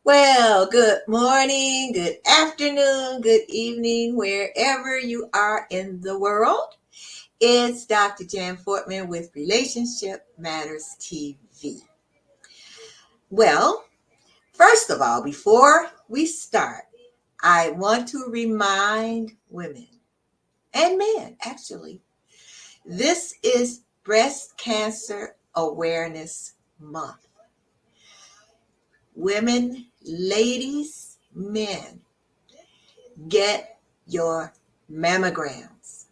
Well, good morning, good afternoon, good evening, wherever you are in the world. It's Dr. Jan Fortman with Relationship Matters TV. Well, first of all, before we start, I want to remind women and men, actually, this is Breast Cancer Awareness Month. Women, ladies, men, get your mammograms.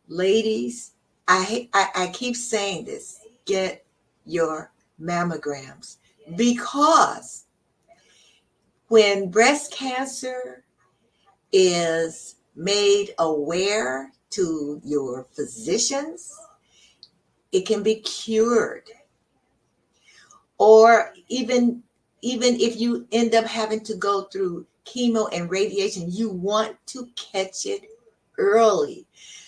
Ladies, I keep saying this, get your mammograms, because when breast cancer is made aware to your physicians, it can be cured. Or even if you end up having to go through chemo and radiation, you want to catch it early.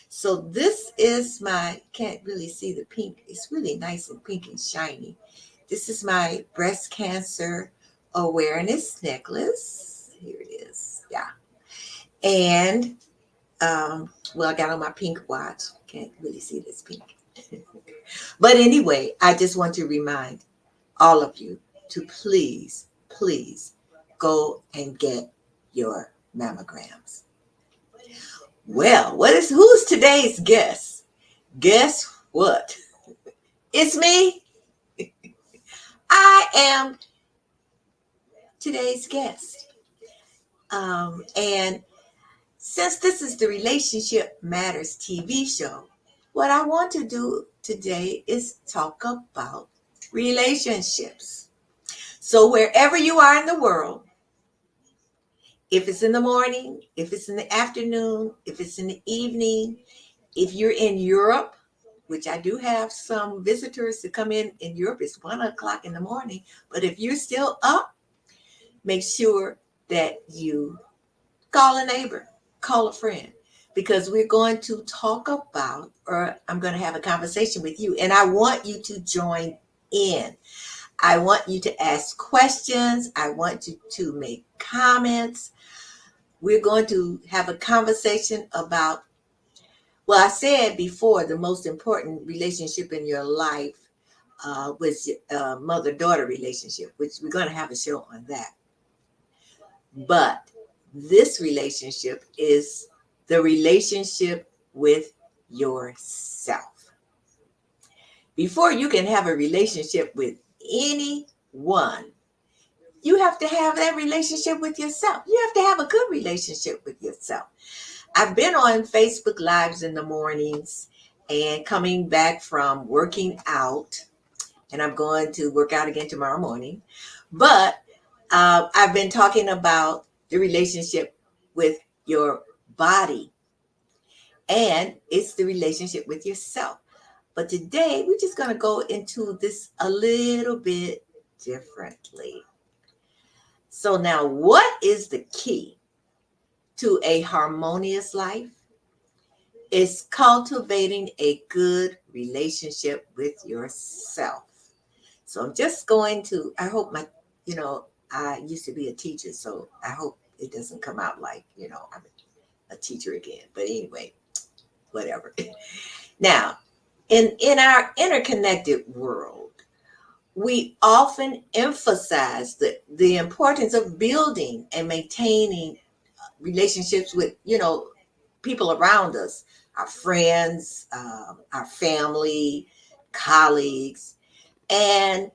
So this is my, can't really see the pink. It's really nice and pink and shiny. This is my breast cancer awareness necklace. Here it is. Yeah. And, I got on my pink watch. Can't really see this pink. But anyway, I just want to remind all of you to please go and get your mammograms. Well, who's today's guest? Guess what? It's me. I am today's guest. And since this is the Relationship Matters TV show, what I want to do today is talk about relationships. So wherever you are in the world, if it's in the morning, if it's in the afternoon, if it's in the evening, if you're in Europe, which I do have some visitors to come in Europe, it's 1 o'clock in the morning. But if you're still up, make sure that you call a neighbor, call a friend, because we're going to talk about, or I'm going to have a conversation with you, and I want you to join in. I want you to ask questions. I want you to make comments. We're going to have a conversation about, well, I said before, the most important relationship in your life was mother-daughter relationship, which we're going to have a show on that. But this relationship is the relationship with yourself. Before you can have a relationship with anyone, you have to have that relationship with yourself. You have to have a good relationship with yourself. I've been on Facebook Lives in the mornings and coming back from working out, and I'm going to work out again tomorrow morning. But I've been talking about the relationship with your body, and it's the relationship with yourself. But today, we're just going to go into this a little bit differently. So now, what is the key to a harmonious life? It's cultivating a good relationship with yourself. So I'm just going to, I hope I used to be a teacher, so I hope it doesn't come out like, I'm a teacher again. But anyway, whatever. Now, in our interconnected world, we often emphasize the importance of building and maintaining relationships with, people around us, our friends, our family, colleagues. And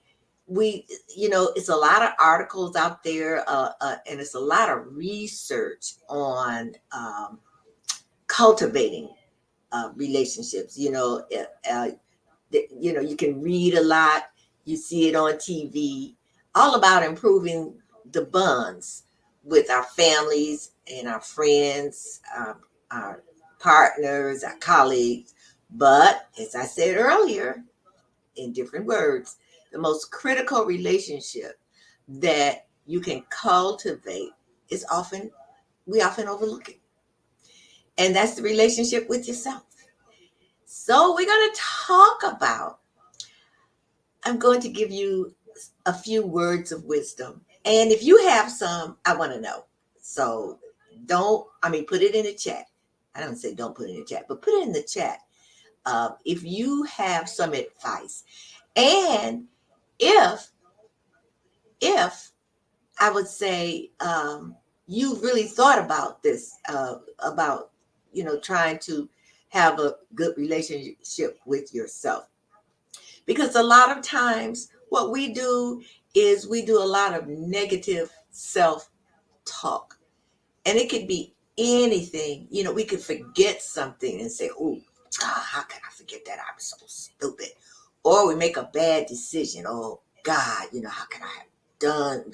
it's a lot of articles out there, and it's a lot of research on cultivating relationships. You can read a lot, you see it on TV, all about improving the bonds with our families and our friends, our partners, our colleagues. But as I said earlier, in different words, the most critical relationship that you can cultivate is we often overlook it. And that's the relationship with yourself. So we're going to talk about, I'm going to give you a few words of wisdom. And if you have some, I want to know. So put it in the chat. I don't say don't put it in the chat, but put it in the chat. If you have some advice. And if I would say you really thought about this, about trying to have a good relationship with yourself, because a lot of times what we do is we do a lot of negative self talk, and it could be anything. We could forget something and say, "Oh, how can I forget that? I'm so stupid." Or we make a bad decision. Oh God, how can I have done,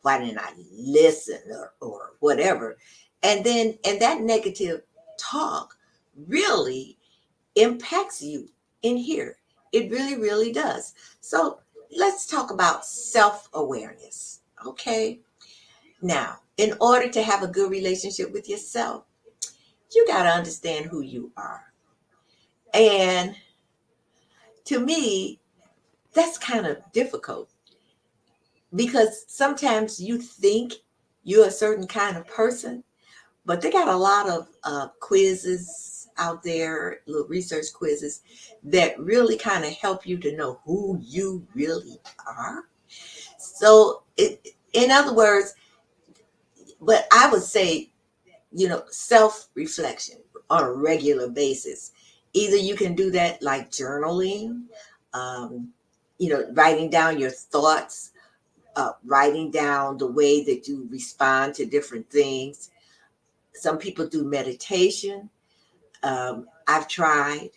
why didn't I listen, or whatever. And that negative talk really impacts you in here. It really, really does. So let's talk about self-awareness. Okay. Now, in order to have a good relationship with yourself, you got to understand who you are. And to me, that's kind of difficult, because sometimes you think you're a certain kind of person, but they got a lot of quizzes out there, little research quizzes that really kind of help you to know who you really are. So, in other words, but I would say, self reflection on a regular basis. Either you can do that like journaling, um, writing down your thoughts, writing down the way that you respond to different things. Some people do meditation. I've tried,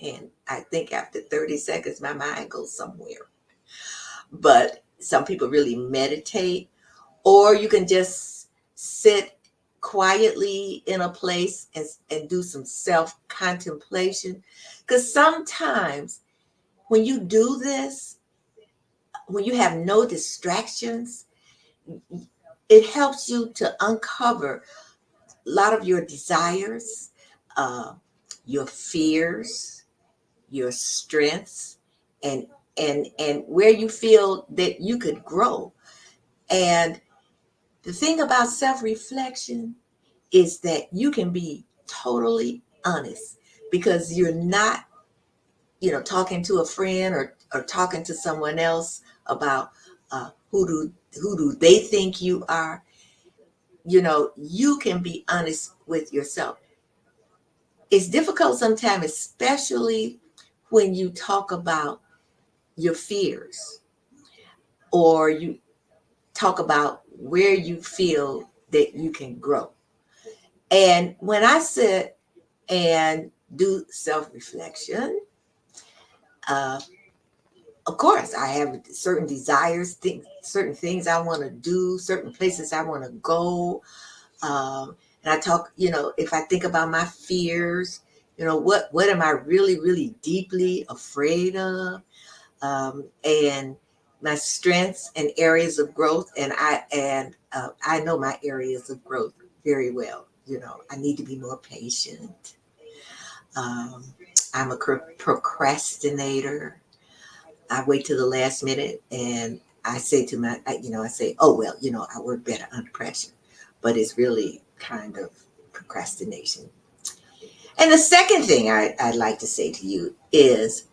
and I think after 30 seconds, my mind goes somewhere. But some people really meditate, or you can just sit quietly in a place and do some self contemplation. Because sometimes when you do this, when you have no distractions, it helps you to uncover a lot of your desires, uh, your fears, your strengths, and and where you feel that you could grow. And the thing about self-reflection is that you can be totally honest, because you're not, talking to a friend, or talking to someone else about who do they think you are. You can be honest with yourself. It's difficult sometimes, especially when you talk about your fears, or you talk about where you feel that you can grow. And when I sit and do self reflection, uh, of course, I have certain desires, certain things I want to do, certain places I want to go. And I talk, if I think about my fears, what am I really, really deeply afraid of? And my strengths and areas of growth. And I know my areas of growth very well. I need to be more patient. Um, I'm a procrastinator. I wait till the last minute and I say to I say, oh, well, I work better under pressure. But it's really kind of procrastination. And the second thing I'd like to say to you is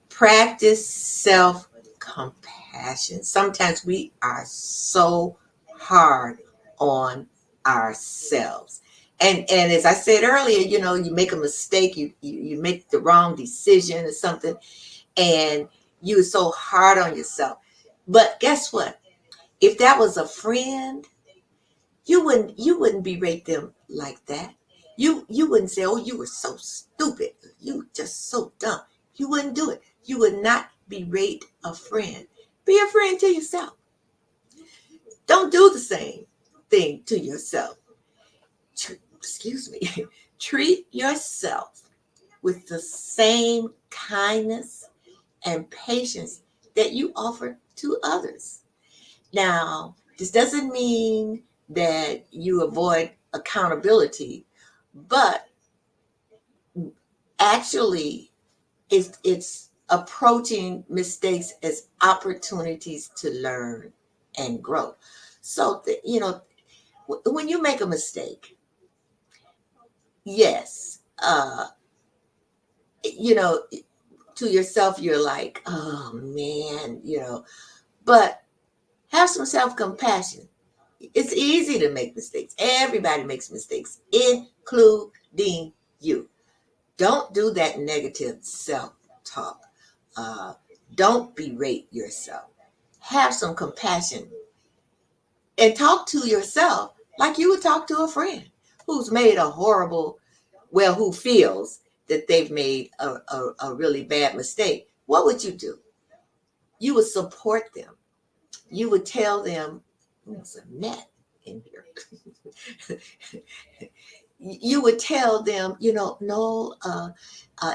practice self compassion. Sometimes we are so hard on ourselves. And as I said earlier, you make a mistake, you make the wrong decision or something, and you're so hard on yourself. But guess what? If that was a friend, you wouldn't berate them like that. You wouldn't say, "Oh, you were so stupid. You just so dumb." You wouldn't do it. You would not berate a friend. Be a friend to yourself. Don't do the same thing to yourself. Excuse me. Treat yourself with the same kindness and patience that you offer to others. Now, this doesn't mean that you avoid accountability, but actually it's approaching mistakes as opportunities to learn and grow. So, when you make a mistake, yes, you know, to yourself, you're like, oh man, but have some self compassion. It's easy to make mistakes. Everybody makes mistakes, including you. Don't do that negative self talk. Uh, don't berate yourself. Have some compassion and talk to yourself like you would talk to a friend who's made a horrible, well, who feels that they've made a really bad mistake. What would you do? You would support them. You would tell them, there's a net in here. You would tell them, no,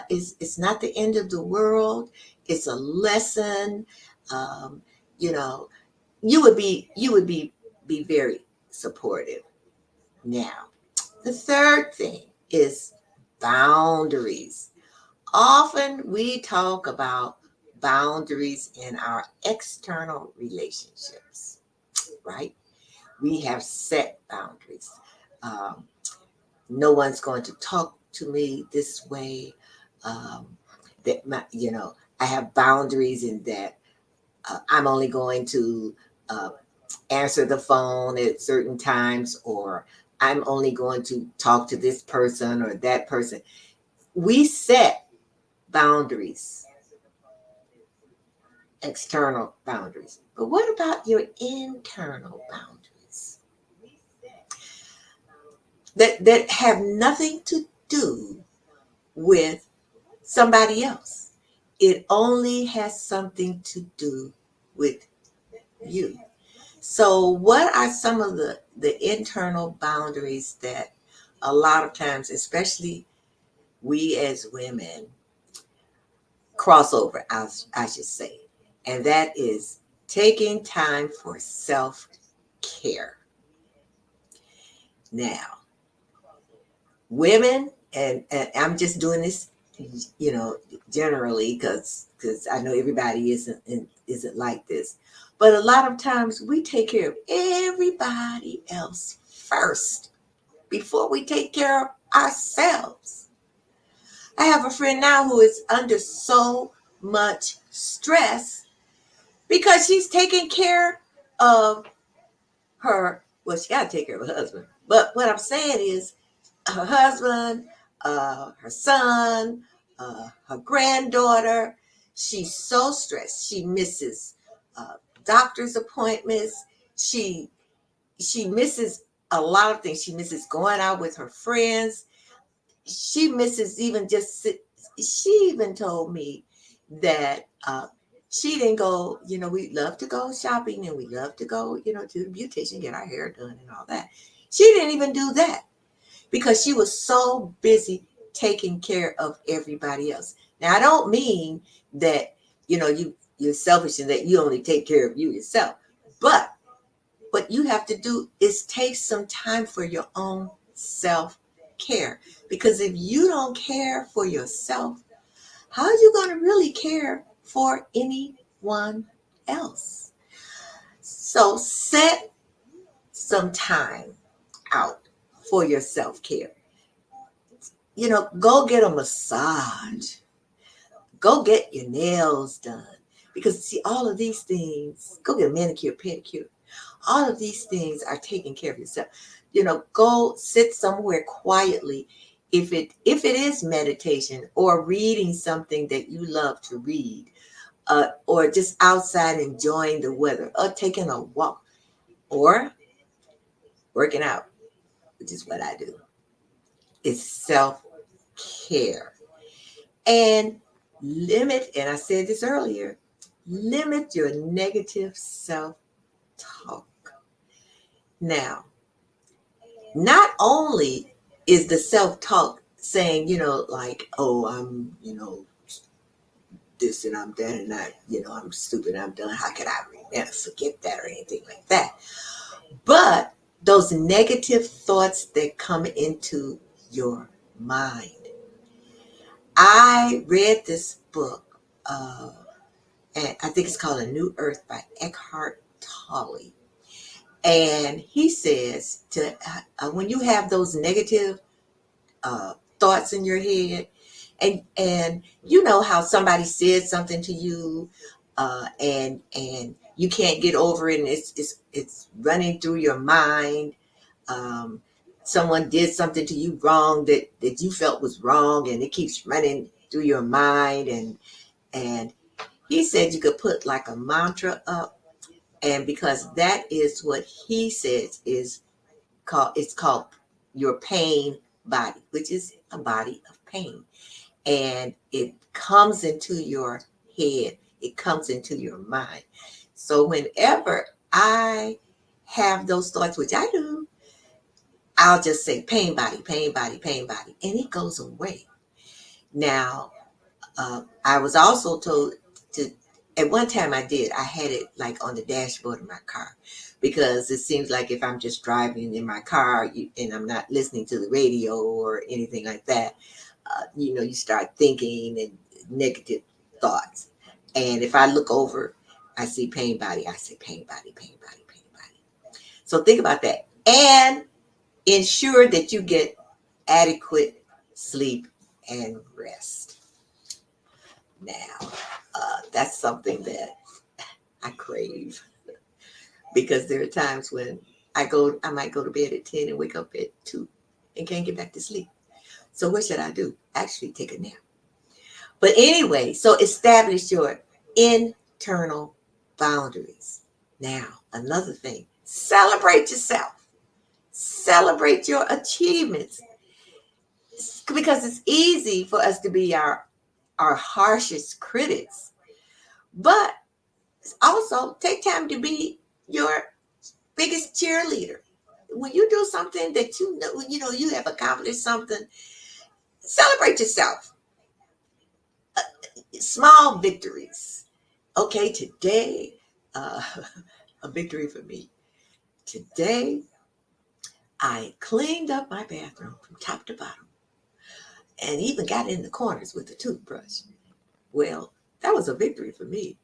it's not the end of the world. It's a lesson. Um, you know, you would be very supportive. Now, the third thing is boundaries. Often we talk about boundaries in our external relationships, right? We have set boundaries. Um, no one's going to talk to me this way. Um, I have boundaries in that I'm only going to uh, answer the phone at certain times, or I'm only going to talk to this person or that person. We set boundaries, external boundaries. But what about your internal boundaries that have nothing to do with somebody else? It only has something to do with you. So, what are some of the internal boundaries that a lot of times, especially we as women, cross over, I should say? And that is taking time for self care. Now, women, and I'm just doing this, generally because I know everybody isn't like this, but a lot of times we take care of everybody else first before we take care of ourselves. I have a friend now who is under so much stress because she's taking care of her. Well, she got to take care of her husband. But what I'm saying is her husband, her son, her granddaughter. She's so stressed. She misses doctor's appointments. She misses a lot of things. She misses going out with her friends. She misses even just. She even told me that she didn't go. We love to go shopping and we love to go, to the beautician, get our hair done and all that. She didn't even do that because she was so busy taking care of everybody else. Now, I don't mean that, you're selfish and that you only take care of you yourself. But what you have to do is take some time for your own self-care. Because if you don't care for yourself, how are you going to really care for anyone else. So set some time out for your self-care. Go get a massage. Go get your nails done. Because see, all of these things, go get a manicure, pedicure. All of these things are taking care of yourself. Go sit somewhere quietly. If it is meditation or reading something that you love to read, or just outside enjoying the weather, or taking a walk, or working out, which is what I do. It's self-care. And and I said this earlier, limit your negative self-talk. Now, not only is the self-talk saying, like, oh, I'm, this and I'm that and that, I'm stupid, I'm done. How could I remember, forget that or anything like that? But those negative thoughts that come into your mind. I read this book, and I think it's called A New Earth by Eckhart Tolle. And he says when you have those negative thoughts in your head, and you know how somebody said something to you, and you can't get over it, and it's running through your mind. Um, Someone did something to you wrong that you felt was wrong, and it keeps running through your mind, and he said you could put like a mantra up, and because that is what he says is called your pain body, which is a body of pain. And it comes into your head, it comes into your mind. So whenever I have those thoughts, which I do, I'll just say pain body, pain body, pain body, and it goes away. Now, I was also told to, at one time I had it like on the dashboard of my car, because it seems like if I'm just driving in my car and I'm not listening to the radio or anything like that, you start thinking and negative thoughts. And if I look over, I see pain body, I say pain body, pain body, pain body. So think about that. And ensure that you get adequate sleep and rest. Now, that's something that I crave, because there are times when I might go to bed at 10 and wake up at 2 and can't get back to sleep. So what should I do? Actually take a nap. But anyway, so establish your internal boundaries. Now, another thing, celebrate yourself. Celebrate your achievements, because it's easy for us to be our harshest critics. But also take time to be your biggest cheerleader. When you do something that you have accomplished something, celebrate yourself. Small victories. Okay, today, uh, a victory for me. Today, I cleaned up my bathroom from top to bottom and even got in the corners with the toothbrush. Well, that was a victory for me.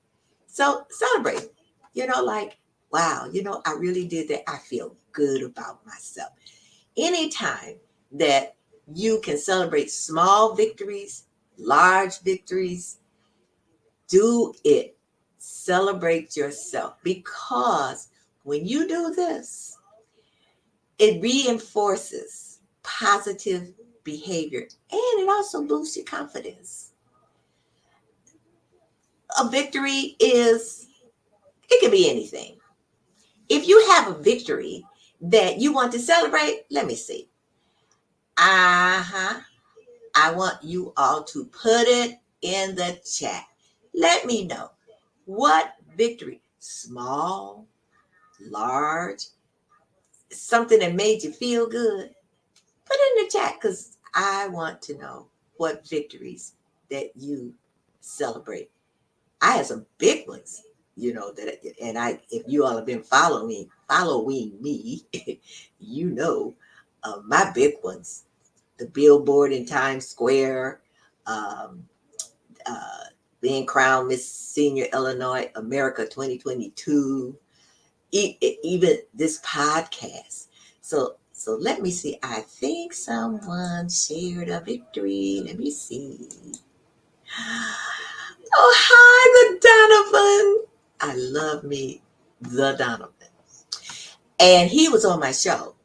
So celebrate, like, wow, I really did that. I feel good about myself. Anytime that you can celebrate small victories, large victories, do it. Celebrate yourself, because when you do this, it reinforces positive behavior, and it also boosts your confidence. A victory it can be anything. If you have a victory that you want to celebrate, let me see. Uh-huh. I want you all to put it in the chat. Let me know what victory, small, large, something that made you feel good. Put it in the chat, because I want to know what victories that you celebrate. I had some big ones, and if you all have been following me, my big ones, the billboard in Times Square, um, uh, being crowned Miss Senior Illinois America 2022, even this podcast. So let me see. I think someone shared a victory. Let me see. Oh, hi, the Donovan. I love me, the Donovan. And he was on my show.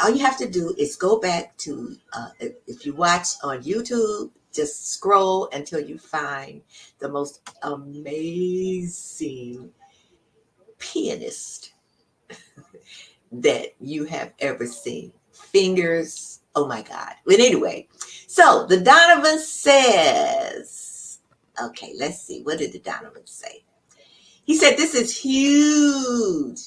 All you have to do is go back to, if you watch on YouTube, just scroll until you find the most amazing pianist that you have ever seen. Fingers, oh my God. But anyway, so the Donovan says, okay, let's see. What did the Donovan say? He said, this is huge.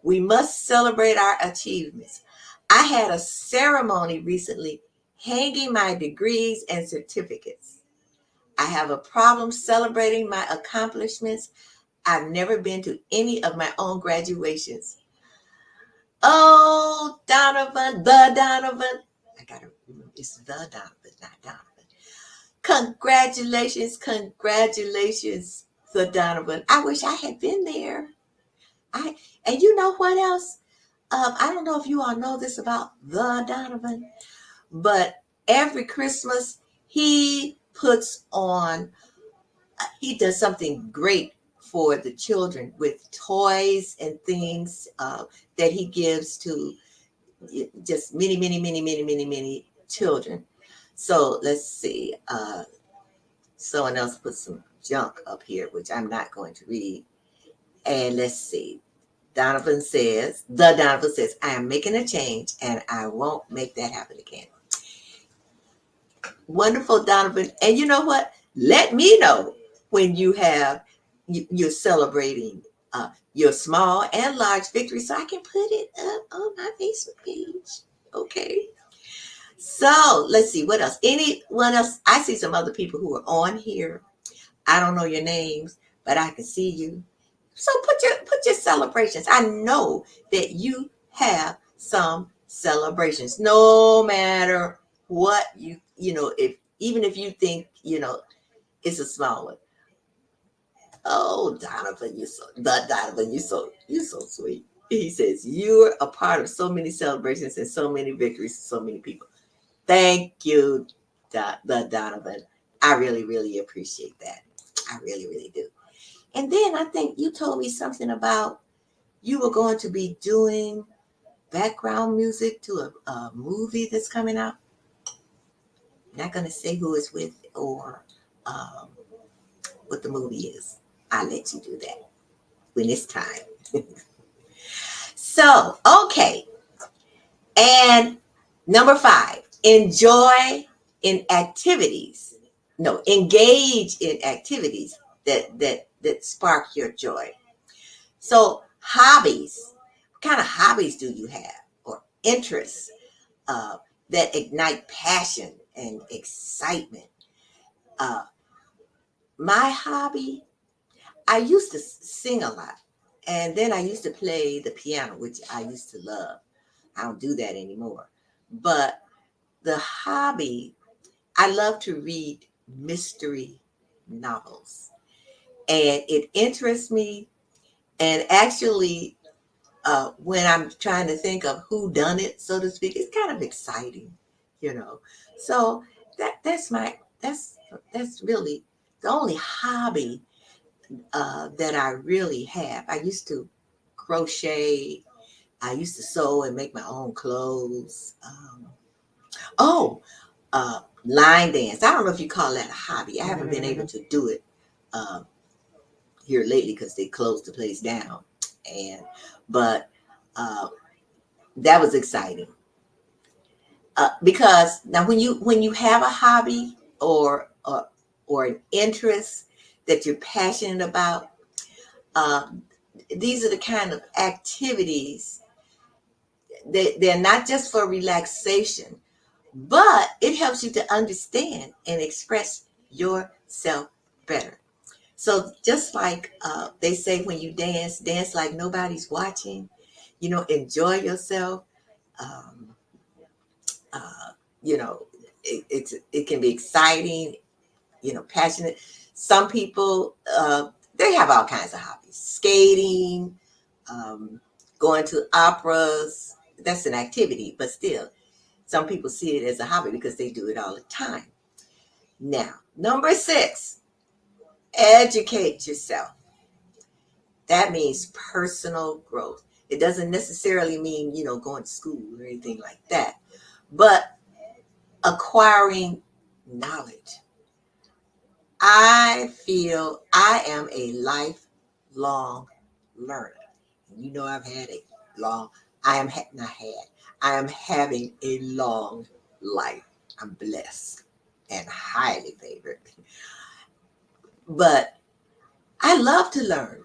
We must celebrate our achievements. I had a ceremony recently hanging my degrees and certificates. I have a problem celebrating my accomplishments. I've never been to any of my own graduations. Oh, Donovan, the Donovan. I gotta remember it's the Donovan, not Donovan. Congratulations, the Donovan. I wish I had been there. And you know what else? I don't know if you all know this about the Donovan, but every Christmas he does something great for the children with toys and things that he gives to just many children. So let's see. Someone else put some junk up here, which I'm not going to read. And let's see. The Donovan says, I am making a change and I won't make that happen again. Wonderful, Donovan. And you know what? Let me know when you're celebrating your small and large victory so I can put it up on my Facebook page. Okay. So let's see what else. Anyone else? I see some other people who are on here. I don't know your names, but I can see you. So put your celebrations. I know that you have some celebrations, no matter what if even if you think it's a small one. Oh, Donovan, you're so sweet. He says you're a part of so many celebrations and so many victories, so many people. Thank you, the Donovan. I really appreciate that. I really do. And then I think you told me something about you were going to be doing background music to a movie that's coming out. I'm not going to say who it's with or what the movie is. I'll let you do that when it's time. So, okay. And number 5, engage in activities that spark your joy. So hobbies, what kind of hobbies do you have or interests that ignite passion and excitement? My hobby, I used to sing a lot. And then I used to play the piano, which I used to love. I don't do that anymore. But the hobby, I love to read mystery novels. And it interests me. And actually, when I'm trying to think of who done it, so to speak, it's kind of exciting. So that's really the only hobby that I really have. I used to crochet. I used to sew and make my own clothes. Oh, line dance. I don't know if you call that a hobby. I haven't been able to do it uh, here lately because they closed the place down. But uh, that was exciting because now when you have a hobby or an interest that you're passionate about, uh, these are the kind of activities that they're not just for relaxation, but it helps you to understand and express yourself better. So just like they say when you dance like nobody's watching, enjoy yourself. Um, uh, you know, it can be exciting, passionate. Some people, they have all kinds of hobbies. Skating, um, going to operas. That's an activity, but still, some people see it as a hobby because they do it all the time. Now, number 6, educate yourself. That means personal growth. It doesn't necessarily mean, going to school or anything like that, but acquiring knowledge. I feel I am a lifelong learner. I've had a long, I am not had, I am having a long life. I'm blessed and highly favored. But I love to learn.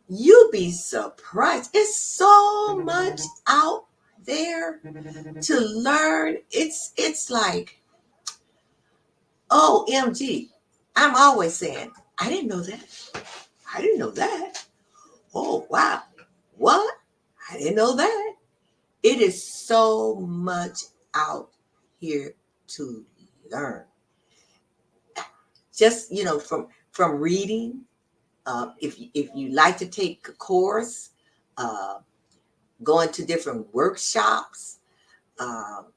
You'd be surprised. It's so much out there to learn. It's like, OMG. I'm always saying, I didn't know that. I didn't know that. Oh, wow. What? I didn't know that. It is so much out here to learn. Just, from reading, if you like to take a course, uh, going to different workshops, um,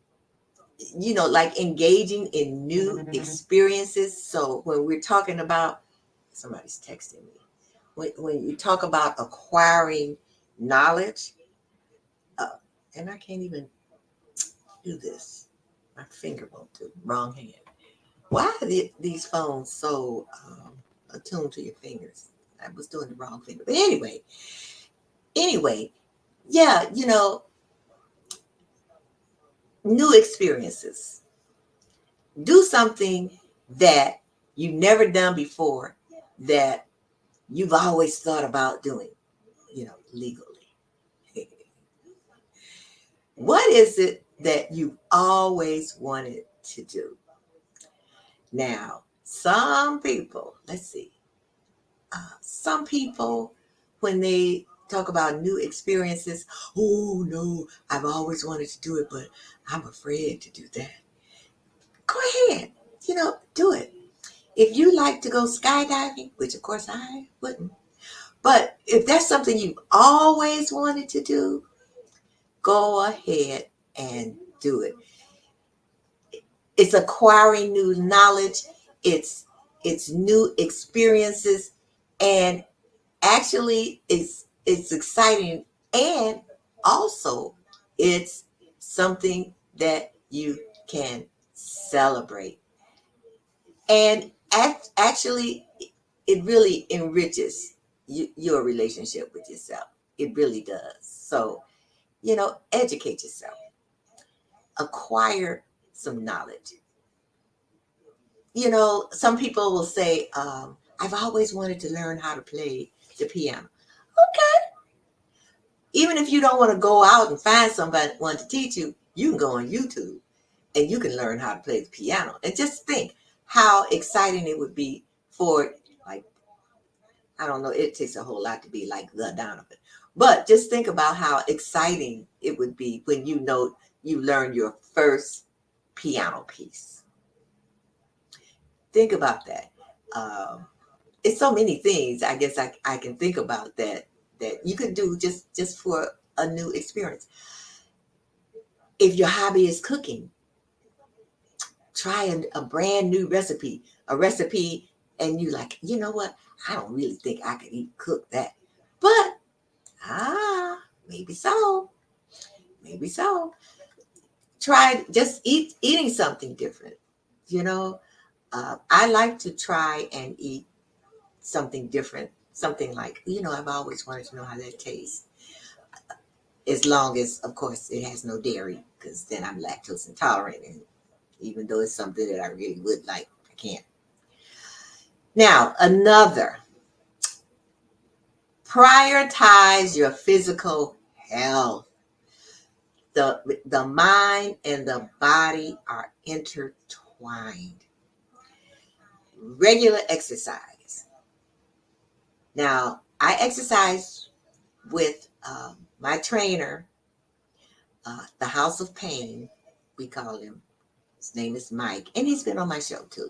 like engaging in new experiences. So when we're talking about, somebody's texting me, when you talk about acquiring knowledge, uh, and I can't even do this. My finger won't do. Wrong hand. Why are these phones so attuned to your fingers? I was doing the wrong finger. But anyway, yeah, new experiences. Do something that you've never done before that you've always thought about doing, legally. What is it that you've always wanted to do? Now, some people, let's see, some people, when they talk about new experiences, oh no, I've always wanted to do it, but I'm afraid to do that. Go ahead, do it. If you like to go skydiving, which of course I wouldn't, but if that's something you've always wanted to do, go ahead and do it. It's acquiring new knowledge. It's new experiences, and actually it's exciting, and also it's something that you can celebrate. And actually, it really enriches your relationship with yourself. It really does. So, educate yourself, acquire some knowledge. Some people will say, I've always wanted to learn how to play the piano. Okay. Even if you don't want to go out and find somebody one to teach you, you can go on YouTube and you can learn how to play the piano. And just think how exciting it would be for, like, I don't know, it takes a whole lot to be like the Donovan. But just think about how exciting it would be when you learn your first piano piece. Think about that. It's so many things I guess I can think about that you could do just for a new experience. If your hobby is cooking, try a brand new recipe, and you like, you know what? I don't really think I could cook that. But, maybe so. Maybe so. Try just eating something different. You know, I like to try and eat something different. Something like, I've always wanted to know how that tastes. As long as, of course, it has no dairy, because then I'm lactose intolerant. And even though it's something that I really would like, I can't. Now, another, prioritize your physical health. The mind and the body are intertwined. Regular exercise. Now, I exercise with my trainer, the House of Pain, we call him. His name is Mike, and he's been on my show too.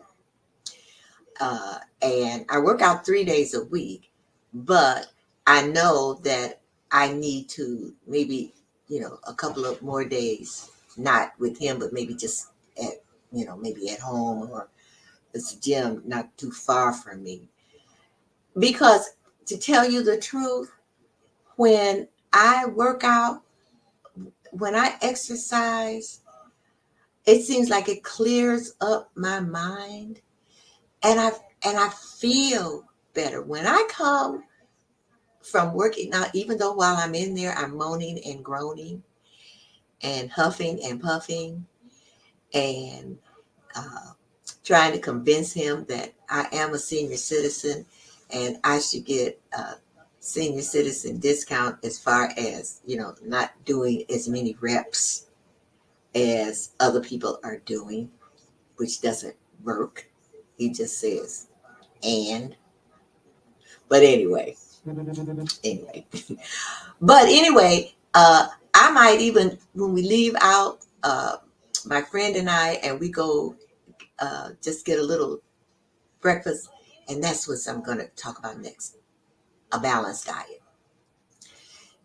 And I work out 3 days a week, but I know that I need to maybe, a couple of more days, not with him, but maybe just at, maybe at home, or it's a gym not too far from me. Because to tell you the truth, when I work out, when I exercise, it seems like it clears up my mind, and I feel better when I come from working out. Even though while I'm in there, I'm moaning and groaning and huffing and puffing and uh, trying to convince him that I am a senior citizen and I should get a senior citizen discount, as far as, not doing as many reps as other people are doing, which doesn't work. He just says, and, but anyway, but anyway, I might even, when we leave out, my friend and I, and we go just get a little breakfast, and that's what I'm going to talk about next, a balanced diet.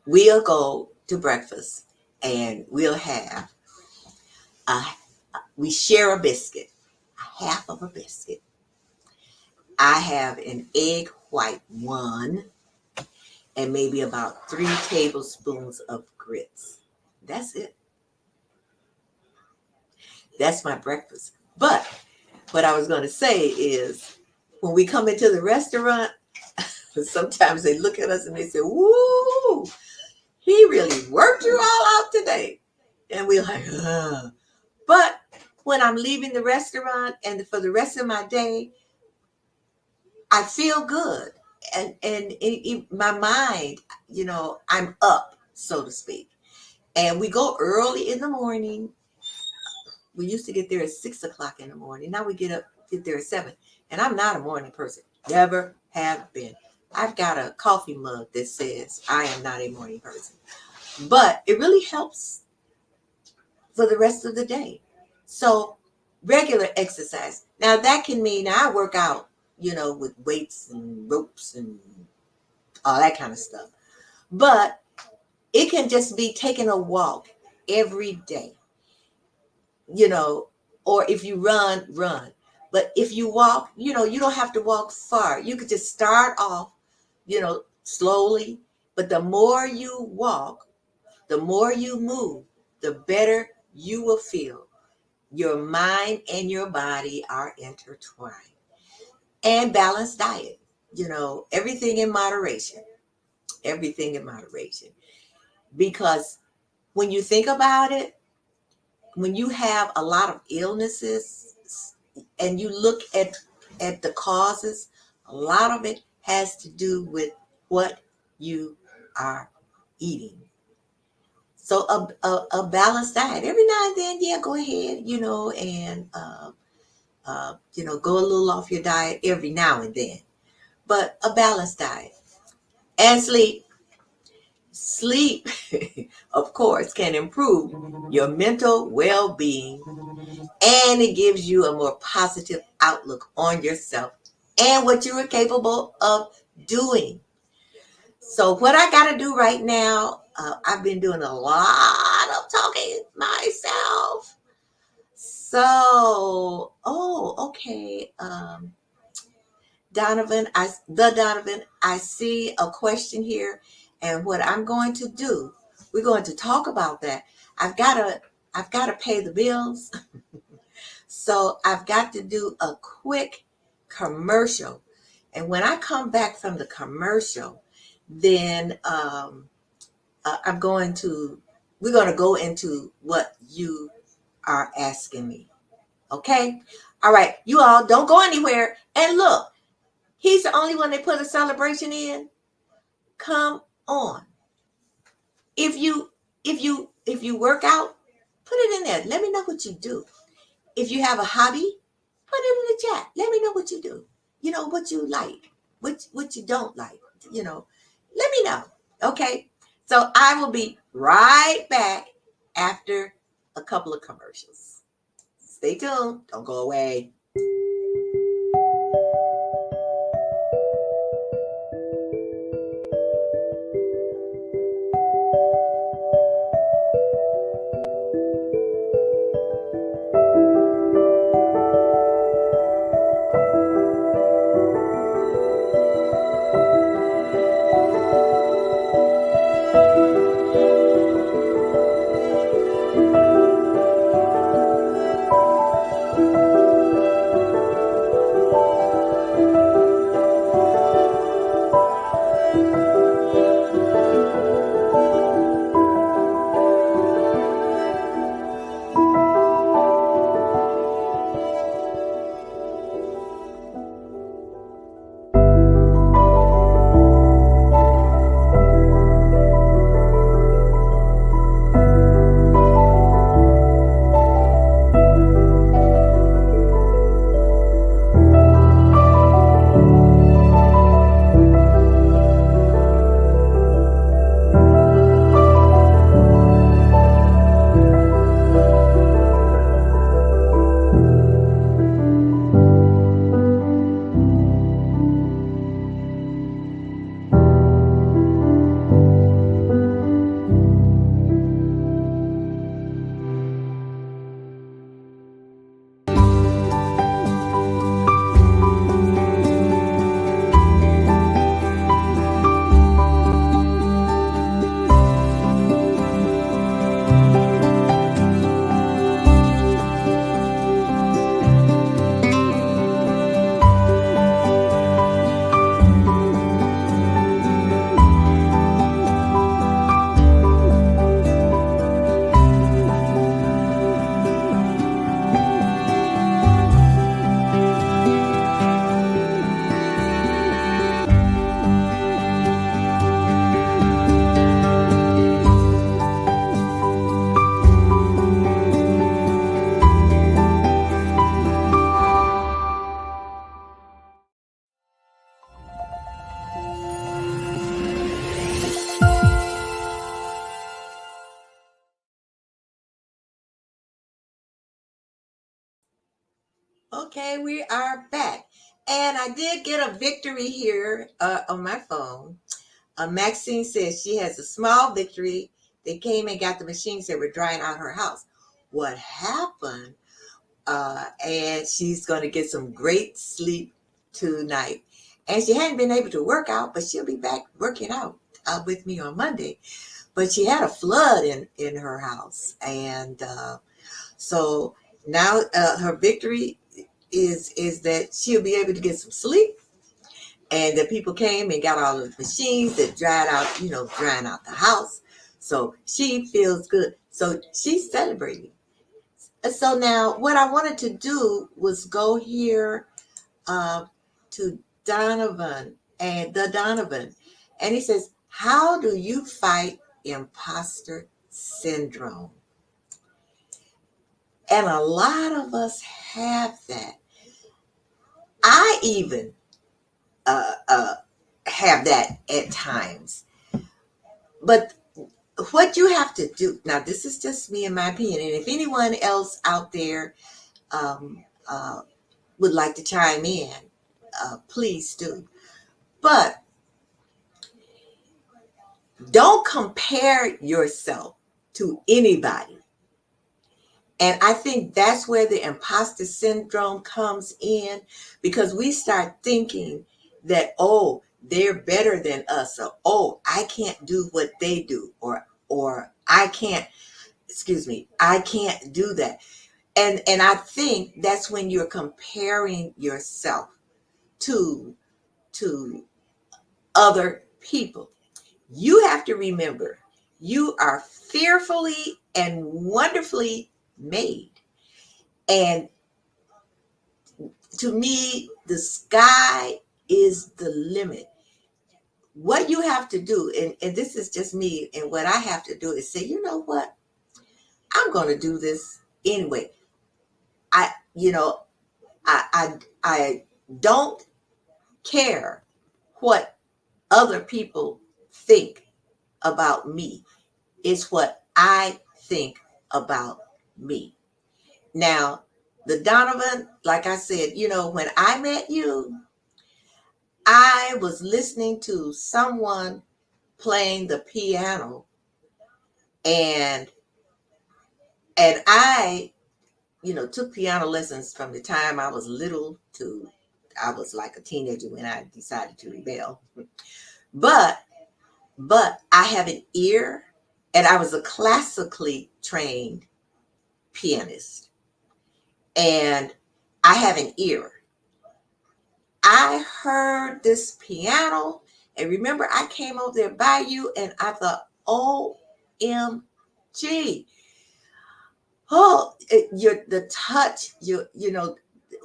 We'll go to breakfast, and we'll have, a, we share a biscuit, a half of a biscuit. I have an egg white one, and maybe about 3 tablespoons of grits. That's it. That's my breakfast. But what I was going to say is, when we come into the restaurant, sometimes they look at us and they say, "Woo, he really worked you all out today." And we're like, ugh. But when I'm leaving the restaurant and for the rest of my day, I feel good. And my mind, I'm up, so to speak. And we go early in the morning. We used to get there at 6 o'clock in the morning. Now we get there at 7. And I'm not a morning person. Never have been. I've got a coffee mug that says I am not a morning person. But it really helps for the rest of the day. So regular exercise. Now that can mean I work out, with weights and ropes and all that kind of stuff. But it can just be taking a walk every day, or if you run. But if you walk, you don't have to walk far. You could just start off, slowly. But the more you walk, the more you move, the better you will feel. Your mind and your body are intertwined. And balanced diet, everything in moderation. Everything in moderation. Because when you think about it, when you have a lot of illnesses and you look at the causes, a lot of it has to do with what you are eating. So a balanced diet every now and then, yeah, go ahead, and go a little off your diet every now and then, but a balanced diet. And sleep, of course, can improve your mental well-being, and it gives you a more positive outlook on yourself and what you are capable of doing. So what I got to do right now, I've been doing a lot of talking myself. So, okay. Donovan, I see a question here, and what I'm going to do, we're going to talk about that. I've got to pay the bills. So I've got to do a quick commercial. And when I come back from the commercial, then we're going to go into what you are asking me. Okay? All right. You all don't go anywhere. And look, he's the only one that put a celebration in. Come on. If you work out, put it in there. Let me know what you do. If you have a hobby, put it in the chat. Let me know what you do. What you like, what you don't like. Let me know. Okay. So I will be right back after a couple of commercials. Stay tuned. Don't go away. Okay, we are back. And I did get a victory here on my phone. Maxine says she has a small victory. They came and got the machines that were drying out her house. What happened? And she's going to get some great sleep tonight. And she hadn't been able to work out, but she'll be back working out with me on Monday. But she had a flood in her house. And so now her victory is that she'll be able to get some sleep, and the people came and got all the machines that dried out, drying out the house. So she feels good. So she's celebrating. And so now what I wanted to do was go here to Donovan and the Donovan. And he says, how do you fight imposter syndrome? And a lot of us have that. I even have that at times. But what you have to do, now this is just me in my opinion, and if anyone else out there um, uh, would like to chime in, please do. But don't compare yourself to anybody. And I think that's where the imposter syndrome comes in, because we start thinking that, oh, they're better than us, or oh, I can't do what they do, or I can't, I can't do that. And I think that's when you're comparing yourself to other people. You have to remember, you are fearfully and wonderfully made. And to me, the sky is the limit. What you have to do, and this is just me, and what I have to do is say, you know what? I'm going to do this anyway. I, you know, I don't care what other people think about me. It's what I think about me. Now, the Donovan, like I said, when I met you, I was listening to someone playing the piano, and I, took piano lessons from the time I was little to I was like a teenager when I decided to rebel. But I have an ear, and I was a classically trained pianist, and I have an ear. I heard this piano, and remember, I came over there by you, and I thought, OMG. Oh, the touch,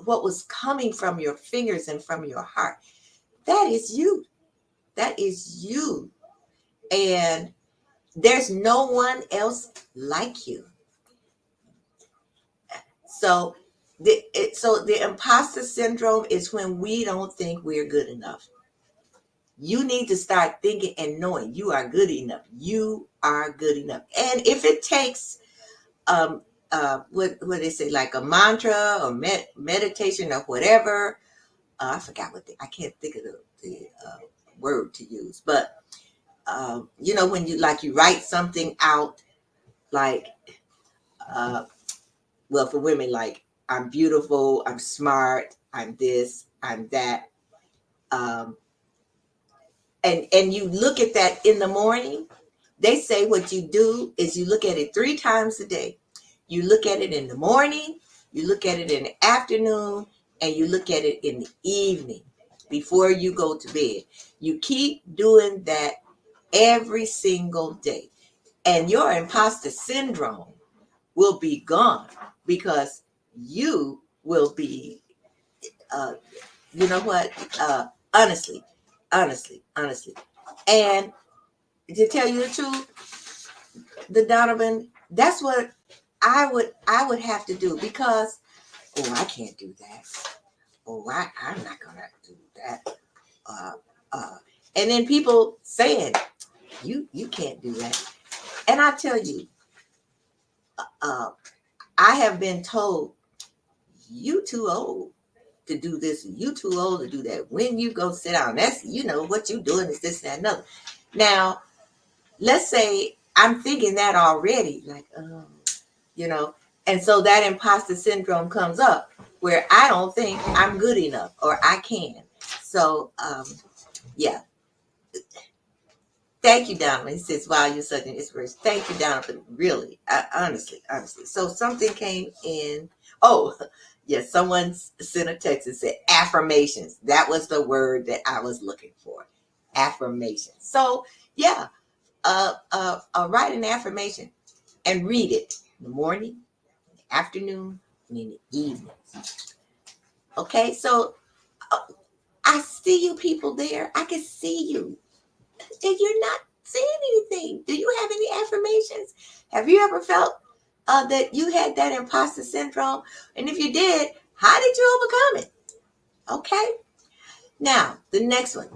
what was coming from your fingers and from your heart. That is you. That is you. And there's no one else like you. So the imposter syndrome is when we don't think we're good enough. You need to start thinking and knowing you are good enough. You are good enough. And if it takes what they say, like a mantra or meditation or whatever, I forgot I can't think of the word to use, but when you write something out, like well, for women, like, I'm beautiful, I'm smart, I'm this, I'm that, um, and you look at that in the morning. They say what you do is you look at it 3 times a day. You look at it in the morning, you look at it in the afternoon, and you look at it in the evening before you go to bed. You keep doing that every single day, and your imposter syndrome will be gone, because you will be, you know what, honestly, and to tell you the truth, the Donovan, that's what I would have to do, because I can't do that. I'm not gonna do that. Uh, uh, and then people saying you can't do that, and I tell you, uh, I have been told, you too old. to do this. You too old to do that. When you go sit down, that's, what you doing is this, that, and another. Now, let's say I'm thinking that already, like, oh, and so that imposter syndrome comes up where I don't think I'm good enough or I can. So, yeah. Thank you, Donna. He says, wow, you're such an inspiration. Thank you, Donna, but really, honestly. So something came in. Oh, yes, someone sent a text and said affirmations. That was the word that I was looking for. Affirmations. So, yeah, write an affirmation and read it in the morning, in the afternoon, and in the evening. Okay, so I see you people there. I can see you. And you're not saying anything. Do you have any affirmations? Have you ever felt that you had that imposter syndrome? And if you did, how did you overcome it? Okay. Now, the next one.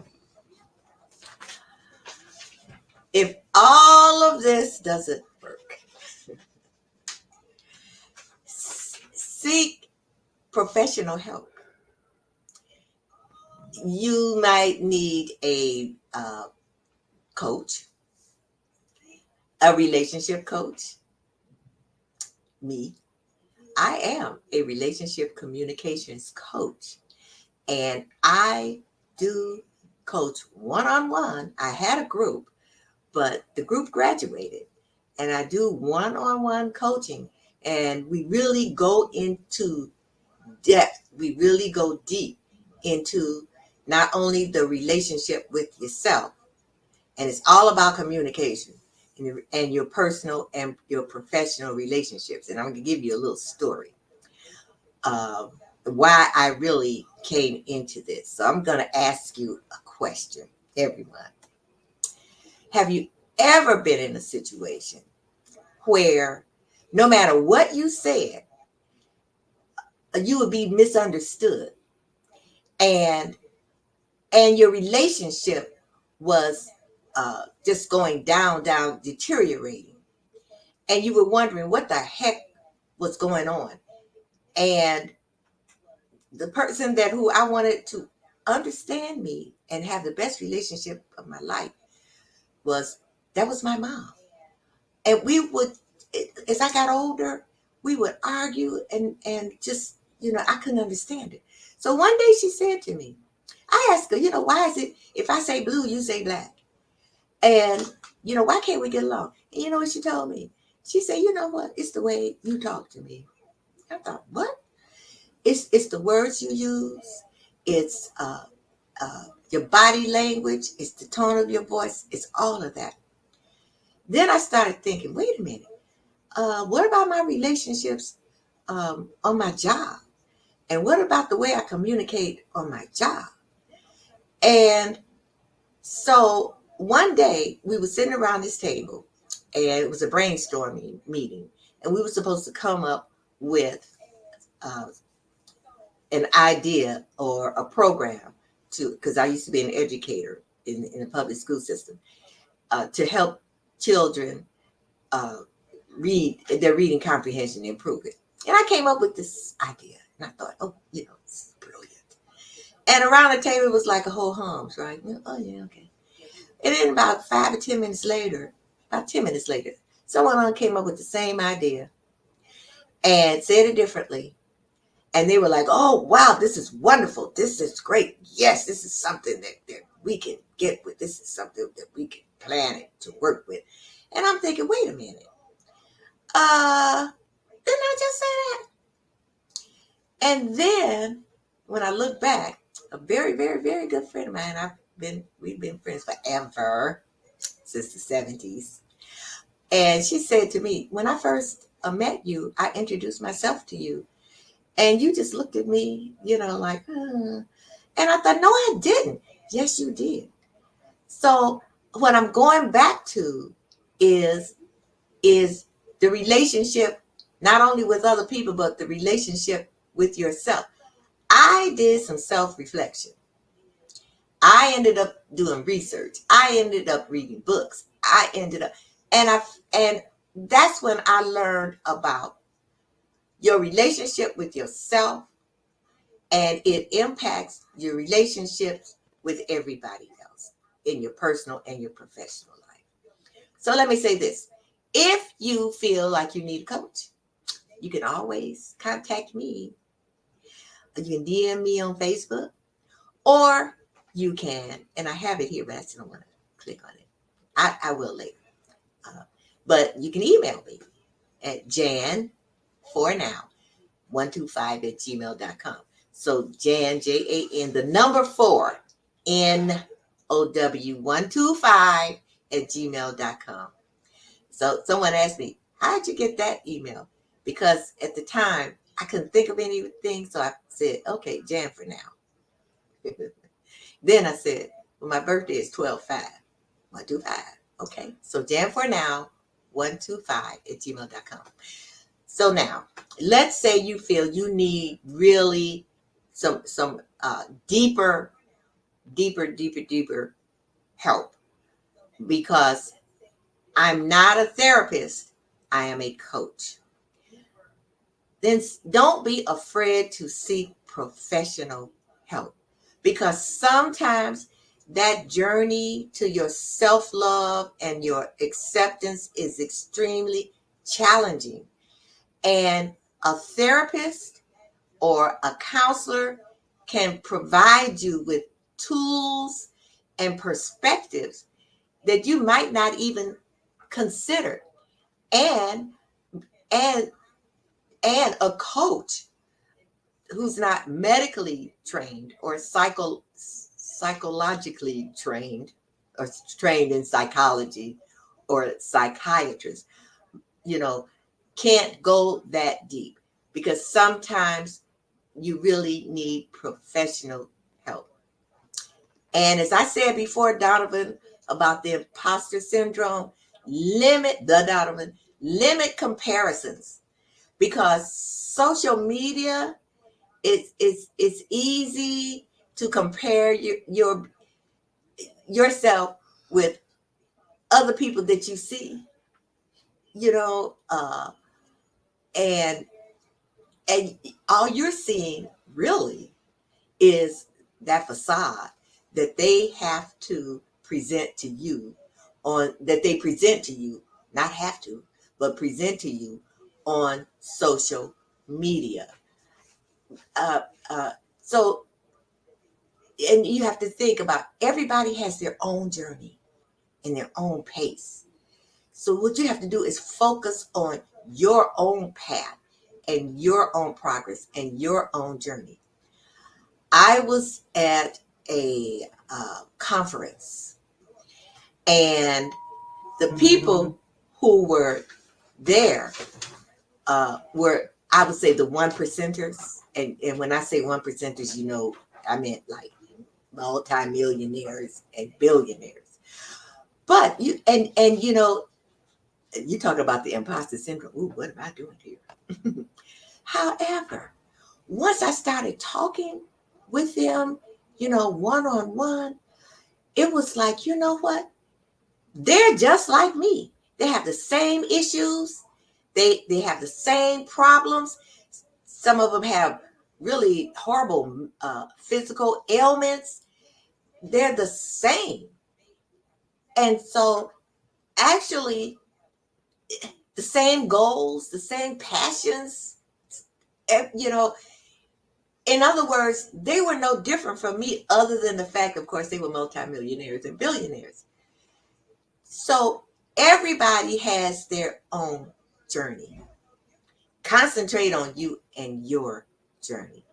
If all of this doesn't work, seek professional help. You might need a coach, a relationship coach. Me, I am a relationship communications coach, and I do coach one-on-one. I had a group, but the group graduated, and I do one-on-one coaching, and we really go into depth. We really go deep into not only the relationship with yourself, and it's all about communication and your personal and your professional relationships. And I'm going to give you a little story of why I really came into this. So I'm going to ask you a question, everyone. Have you ever been in a situation where no matter what you said, you would be misunderstood, and your relationship was just going down, deteriorating, and you were wondering what the heck was going on, and the person who I wanted to understand me and have the best relationship of my life was my mom. And we would, as I got older, we would argue and just, I couldn't understand it. So one day she said to me, I asked her, why is it if I say blue, you say black? And, why can't we get along? And you know what she told me? She said, you know what? It's the way you talk to me. I thought, what? It's the words you use. It's your body language. It's the tone of your voice. It's all of that. Then I started thinking, wait a minute. What about my relationships on my job? And what about the way I communicate on my job? And so one day we were sitting around this table, and it was a brainstorming meeting, and we were supposed to come up with an idea or a program because I used to be an educator in the public school system, to help children read their reading comprehension, improve it. And I came up with this idea, and I thought, oh, it's brilliant. And around the table it was like a whole hums, right? Oh yeah, okay. And then about 5 or 10 minutes later, someone came up with the same idea and said it differently. And they were like, oh, wow, this is wonderful. This is great. Yes, this is something that we can get with. This is something that we can plan it to work with. And I'm thinking, wait a minute. Didn't I just say that? And then when I look back, a very, very, very good friend of mine, we've been friends forever, since the 70s. And she said to me, when I first met you, I introduced myself to you. And you just looked at me, like, And I thought, no, I didn't. Yes, you did. So what I'm going back to is the relationship, not only with other people, but the relationship with yourself. I did some self-reflection. I ended up doing research. I ended up reading books. And that's when I learned about your relationship with yourself and it impacts your relationships with everybody else in your personal and your professional life. So let me say this. If you feel like you need a coach, you can always contact me. You can DM me on Facebook, or you can, and I have it here, but I still don't want to click on it. I will later. But you can email me at Jan for now 125 at gmail.com. So Jan, Jan, the number 4, NOW125 at gmail.com. So someone asked me, how'd you get that email? Because at the time, I couldn't think of anything. So I said, okay, Jan for now. Then I said, well, my birthday is 12/5. 125. Okay. So Jan for now, 125 at gmail.com. So now, let's say you feel you need really some deeper help, because I'm not a therapist, I am a coach. Then don't be afraid to seek professional help, because sometimes that journey to your self-love and your acceptance is extremely challenging. And a therapist or a counselor can provide you with tools and perspectives that you might not even consider. And and and a coach who's not medically trained or psychologically trained, or trained in psychology, or psychiatrist, you know, can't go that deep, because sometimes you really need professional help. And as I said before, Donovan, about the imposter syndrome, limit comparisons, because social media it's easy to compare yourself with other people that you see, you know, and all you're seeing really is that facade that they have to present to you, not have to, but present to you on social media. Uh, uh, so, and you have to think about, everybody has their own journey and their own pace. So what you have to do is focus on your own path and your own progress and your own journey. I was at a conference, and the people who were there were, I would say, the one percenters. And when I say one percenters, I meant like multi-millionaires and billionaires. But you talk about the imposter syndrome. Ooh, what am I doing here? However, once I started talking with them, one-on-one, it was like, you know what? They're just like me. They have the same issues. They have the same problems. Some of them have really horrible physical ailments. They're the same. And so actually, the same goals, the same passions, in other words, they were no different from me, other than the fact, of course, they were multimillionaires and billionaires. So everybody has their own journey. Concentrate on you and your journey.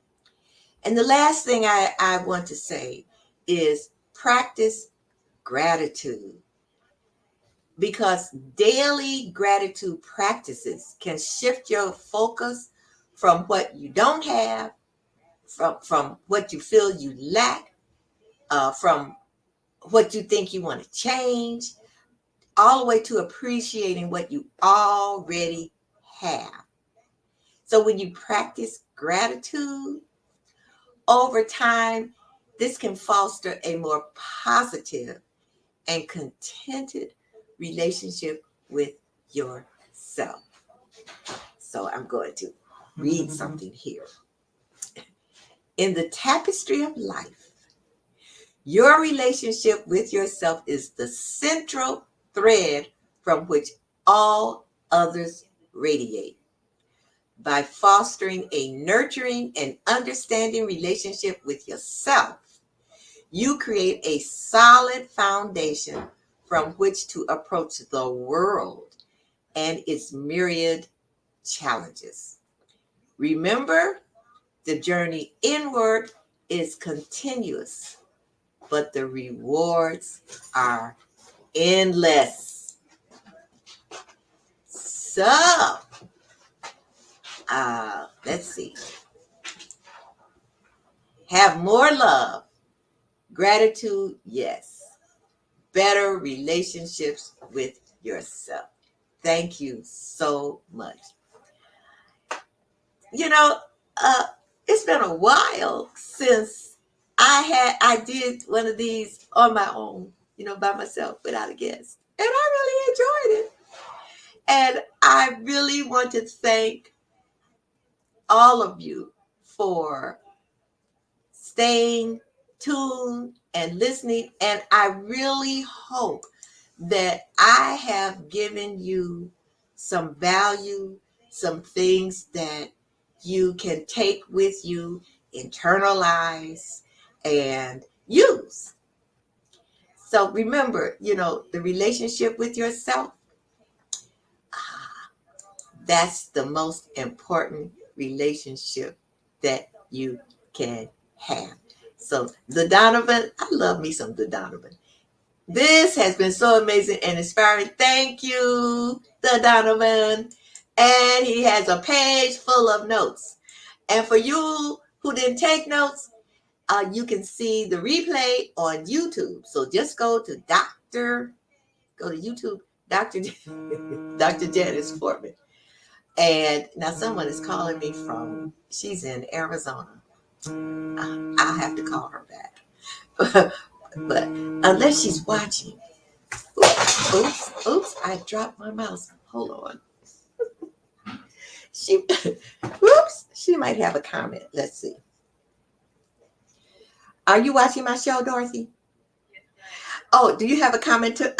And the last thing I want to say is practice gratitude, because daily gratitude practices can shift your focus from what you don't have, from what you feel you lack, from what you think you want to change, all the way to appreciating what you already have. So when you practice gratitude over time, this can foster a more positive and contented relationship with yourself. So I'm going to read something here. In the tapestry of life, your relationship with yourself is the central thread from which all others radiate. By fostering a nurturing and understanding relationship with yourself, you create a solid foundation from which to approach the world and its myriad challenges. Remember, the journey inward is continuous, but the rewards are endless. So, let's see. Have more love, gratitude, yes. Better relationships with yourself. Thank you so much. You know, uh, it's been a while since I did one of these on my own, by myself without a guest. And I really enjoyed it. And I really want to thank all of you for staying tuned and listening. And I really hope that I have given you some value, some things that you can take with you, internalize, and use. So remember, the relationship with yourself, that's the most important relationship that you can have. So the Donovan, I love me some the Donovan. This has been so amazing and inspiring. Thank you, the Donovan. And he has a page full of notes. And for you who didn't take notes, you can see the replay on YouTube. So just go to YouTube, Dr. Janice Foreman. And now someone is calling me she's in Arizona. I'll have to call her back. But unless she's watching. Oops, I dropped my mouse. Hold on. She might have a comment. Let's see. Are you watching my show, Dorothy? Oh, do you have a comment to?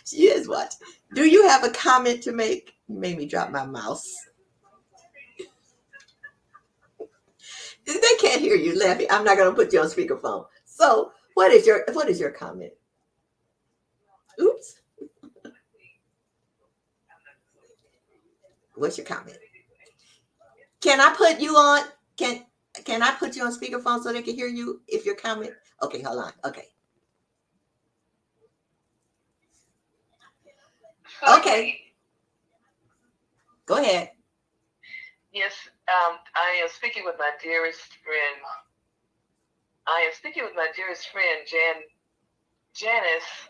She is watching. Do you have a comment to make? You made me drop my mouse. They can't hear you laughing. I'm not going to put you on speakerphone. So, what is your comment? Oops. What's your comment? Can I put you on? Can I put you on speakerphone so they can hear you if your comment? Okay, hold on. Okay. Okay. Go ahead. Yes, I am speaking with my dearest friend. Janice.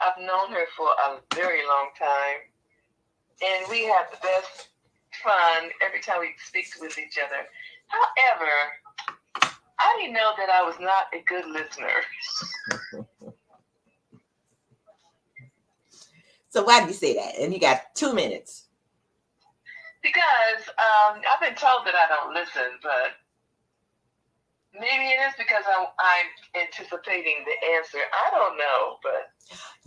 I've known her for a very long time, and we have the best fun every time we speak with each other. However, I didn't know that I was not a good listener. So why did you say that? And you got 2 minutes. Because I've been told that I don't listen, but maybe it is because I'm anticipating the answer. I don't know, but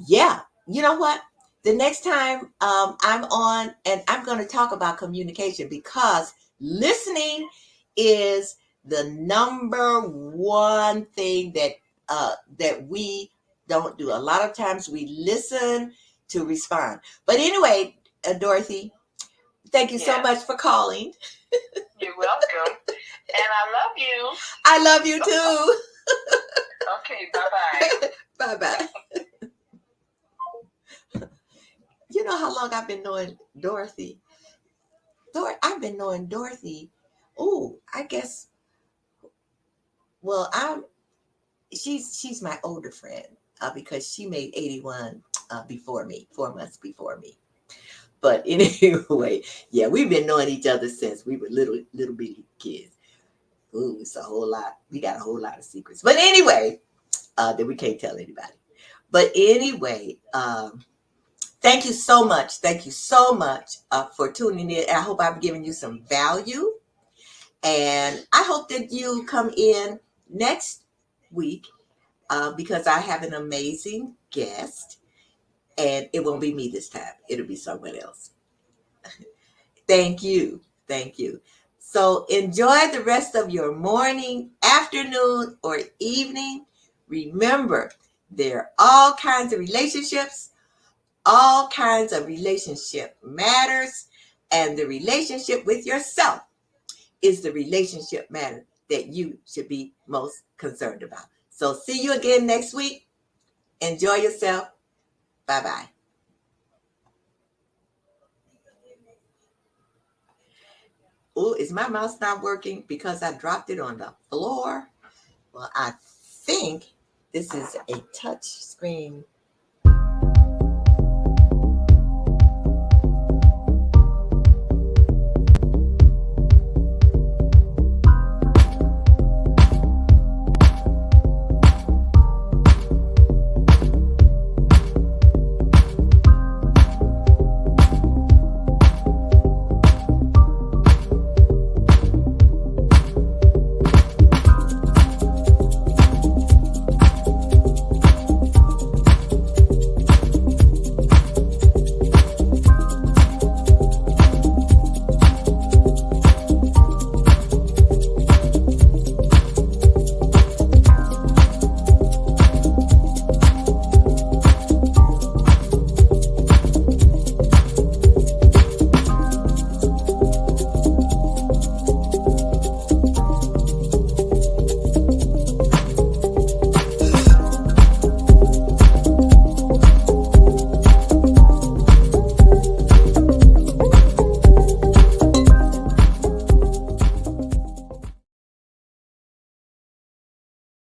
yeah, you know what? The next time I'm on, and I'm going to talk about communication, because listening is the number one thing that we don't do. A lot of times we listen to respond. But anyway, Dorothy, thank you so much for calling. You're welcome. And I love you. I love you too. Okay, bye-bye. Bye-bye. You know how long I've been knowing Dorothy? I've been knowing Dorothy. Oh, I guess. Well, she's my older friend because she made 81 before me, 4 months before me. But anyway, yeah, we've been knowing each other since we were little bitty kids. Ooh, it's a whole lot. We got a whole lot of secrets. But anyway, that we can't tell anybody. But anyway, thank you so much. Thank you so much for tuning in. I hope I'm giving you some value. And I hope that you come in next week because I have an amazing guest. And it won't be me this time. It'll be someone else. Thank you. Thank you. So enjoy the rest of your morning, afternoon, or evening. Remember, there are all kinds of relationships, all kinds of relationship matters, and the relationship with yourself is the relationship matter that you should be most concerned about. So see you again next week. Enjoy yourself. Bye bye. Oh, is my mouse not working because I dropped it on the floor? Well, I think this is a touch screen